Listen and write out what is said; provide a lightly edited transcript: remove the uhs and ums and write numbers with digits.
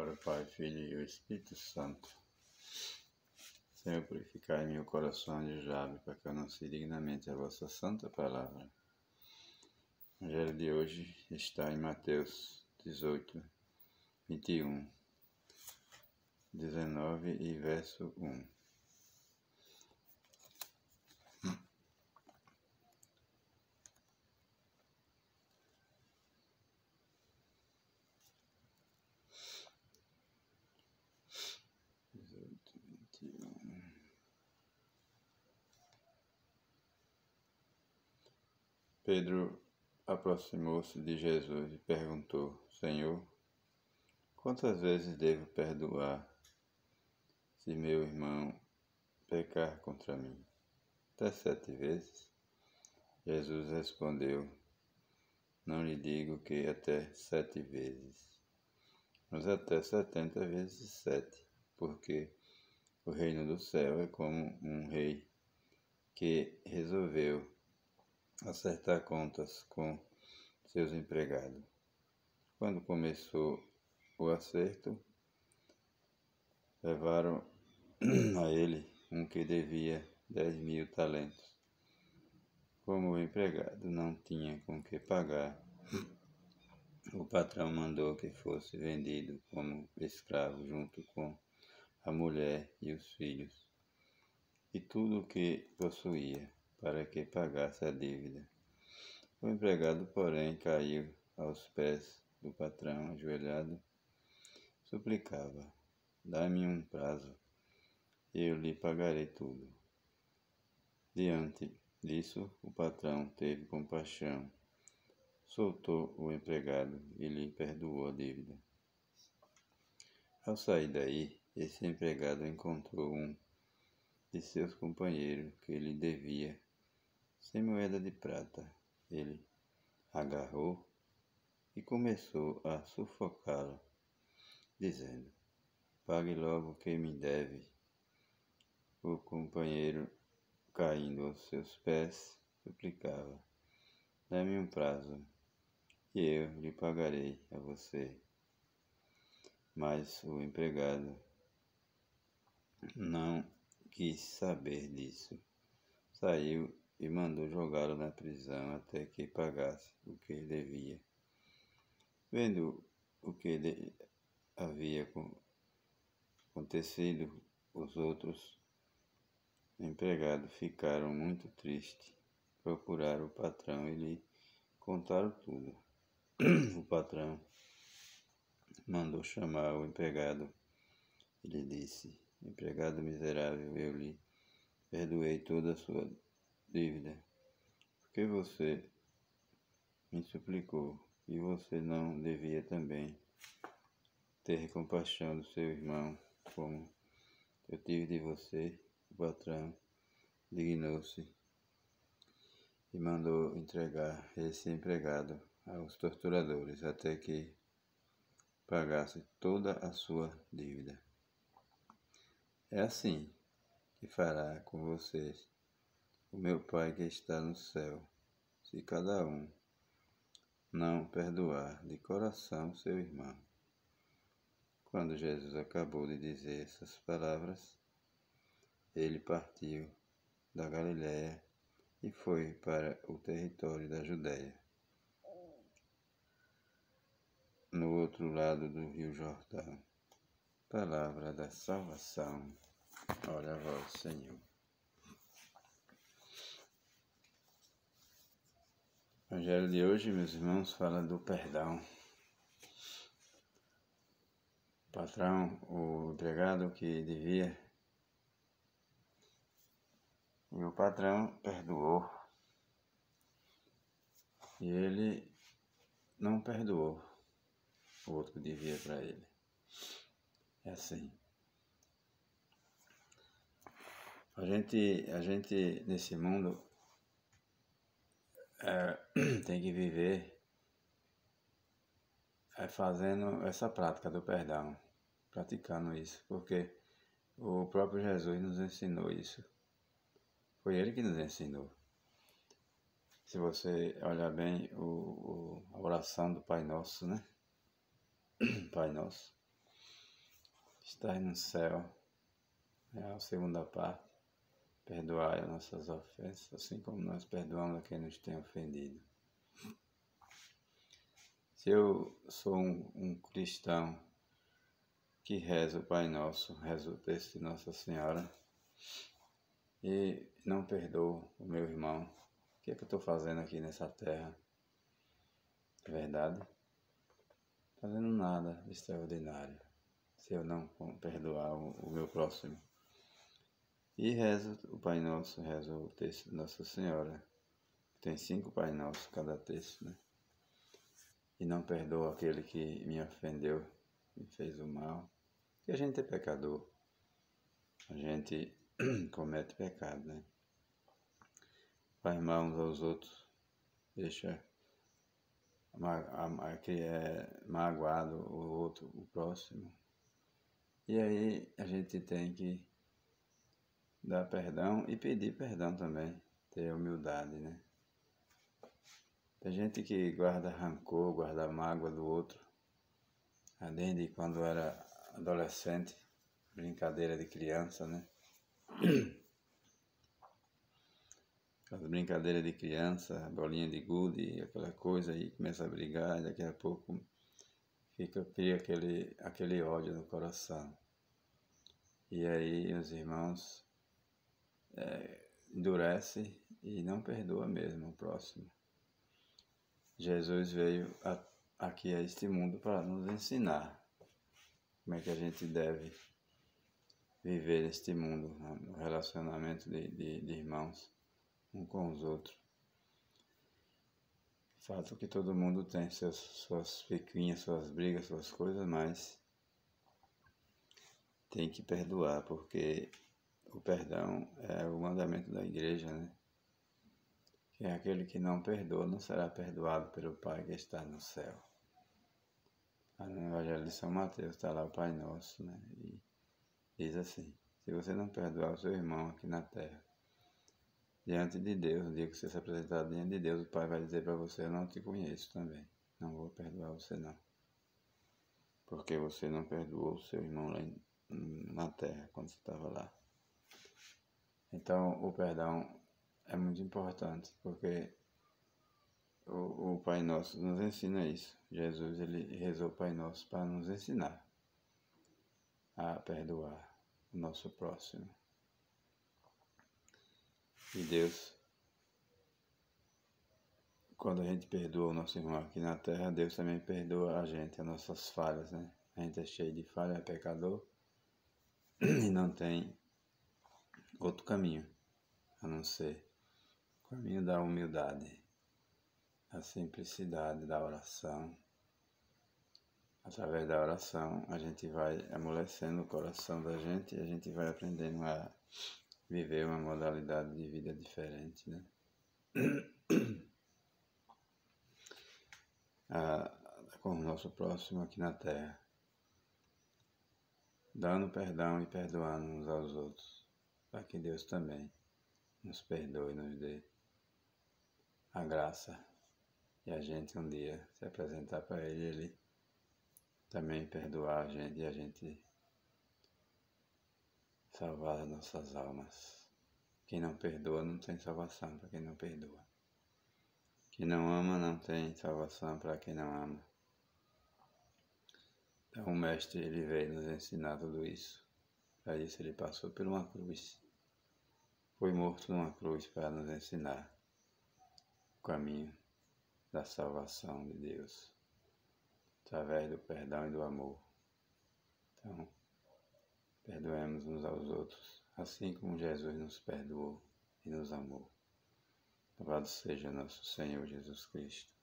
Glória ao Pai, Filho e ao Espírito Santo. Senhor, purificai meu coração de Jabe, para que eu anuncie dignamente a vossa santa palavra. O evangelho de hoje está em Mateus 18, 21, 19 e verso 1. Pedro aproximou-se de Jesus e perguntou: Senhor, quantas vezes devo perdoar se meu irmão pecar contra mim? Até 7 vezes? Jesus respondeu: Não lhe digo que até 7 vezes, mas até 70 vezes 7, porque o reino do céu é como um rei que resolveu acertar contas com seus empregados. Quando começou o acerto, levaram a ele um que devia 10.000 talentos. Como o empregado não tinha com que pagar, o patrão mandou que fosse vendido como escravo junto com a mulher e os filhos, e tudo o que possuía, para que pagasse a dívida. O empregado, porém, caiu aos pés do patrão, ajoelhado, suplicava: Dá-me um prazo, e eu lhe pagarei tudo. Diante disso, o patrão teve compaixão, soltou o empregado e lhe perdoou a dívida. Ao sair daí, esse empregado encontrou um de seus companheiros que lhe devia 100 moedas de prata. Ele agarrou e começou a sufocá-lo, dizendo: Pague logo o que me deve. O companheiro, caindo aos seus pés, suplicava: Dá-me um prazo, e eu lhe pagarei a você. Mas o empregado não quis saber disso. Saiu e mandou jogá-lo na prisão até que pagasse o que devia. Vendo o que havia acontecido, os outros empregados ficaram muito tristes. Procuraram o patrão e lhe contaram tudo. O patrão mandou chamar o empregado e lhe disse: Empregado miserável, eu lhe perdoei toda a sua dívida, porque você me suplicou, e você não devia também ter compaixão do seu irmão, como eu tive de você? O patrão dignou-se e mandou entregar esse empregado aos torturadores até que pagasse toda a sua dívida. É assim que fará com vocês o meu Pai que está no céu, se cada um não perdoar de coração seu irmão. Quando Jesus acabou de dizer essas palavras, ele partiu da Galiléia e foi para o território da Judéia, no outro lado do rio Jordão. Palavra da salvação. Glória a vós, Senhor. O evangelho de hoje, meus irmãos, fala do perdão. O patrão, o empregado que devia, e o patrão perdoou, e ele não perdoou o outro que devia para ele. É assim. A gente nesse mundo tem que viver fazendo essa prática do perdão, praticando isso, porque o próprio Jesus nos ensinou isso. Foi ele que nos ensinou. Se você olhar bem a oração do Pai Nosso, né? Pai Nosso. estais no céu. É a segunda parte. Perdoai as nossas ofensas, assim como nós perdoamos a quem nos tem ofendido. Se eu sou um cristão que reza o Pai Nosso, reza o texto de Nossa Senhora, e não perdoo o meu irmão, o que é que eu estou fazendo aqui nessa terra? É verdade? Fazendo nada de extraordinário, se eu não perdoar o meu próximo. E rezo o Pai Nosso, rezo o texto de Nossa Senhora. Tem 5 Pai Nossos cada texto, né? E não perdoa aquele que me ofendeu, me fez o mal. Porque a gente é pecador. A gente comete pecado, né? Faz mal uns aos outros. Deixa que é magoado o outro, o próximo. E aí a gente tem que dar perdão e pedir perdão também. Ter humildade, né? Tem gente que guarda rancor, guarda mágoa do outro. Desde quando era adolescente, brincadeira de criança, né? As brincadeiras de criança, bolinha de gude, aquela coisa aí, começa a brigar e daqui a pouco cria aquele ódio no coração. E aí os irmãos endurecem e não perdoa mesmo o próximo. Jesus veio aqui a este mundo para nos ensinar como é que a gente deve viver neste mundo, no relacionamento de irmãos, um com os outros. Fato que todo mundo tem suas picuinhas, suas brigas, suas coisas, mas tem que perdoar, porque o perdão é o mandamento da igreja, né? Que é aquele que não perdoa não será perdoado pelo Pai que está no céu. No Evangelho de São Mateus está lá o Pai Nosso, né? E diz assim: se você não perdoar o seu irmão aqui na terra, diante de Deus, no dia que você se apresentar diante de Deus, o Pai vai dizer para você: eu não te conheço também, não vou perdoar você não. Porque você não perdoou o seu irmão lá na terra, quando você estava lá. Então, o perdão é muito importante, porque o Pai Nosso nos ensina isso. Jesus, ele rezou o Pai Nosso para nos ensinar a perdoar o nosso próximo. E Deus, quando a gente perdoa o nosso irmão aqui na terra, Deus também perdoa a gente, as nossas falhas, né? A gente é cheio de falha, é pecador, e não tem outro caminho, a não ser o caminho da humildade, da simplicidade, da oração. Através da oração, a gente vai amolecendo o coração da gente e a gente vai aprendendo a viver uma modalidade de vida diferente, né? Com o nosso próximo aqui na terra, dando perdão e perdoando uns aos outros, para que Deus também nos perdoe e nos dê a graça e a gente um dia se apresentar para Ele também perdoar a gente e a gente salvar as nossas almas. Quem não perdoa não tem salvação para quem não perdoa. Quem não ama não tem salvação para quem não ama. Então o Mestre, ele veio nos ensinar tudo isso. Para isso ele passou por uma cruz. Foi morto numa cruz para nos ensinar o caminho da salvação de Deus, através do perdão e do amor. Então, perdoemos uns aos outros, assim como Jesus nos perdoou e nos amou. Louvado seja nosso Senhor Jesus Cristo.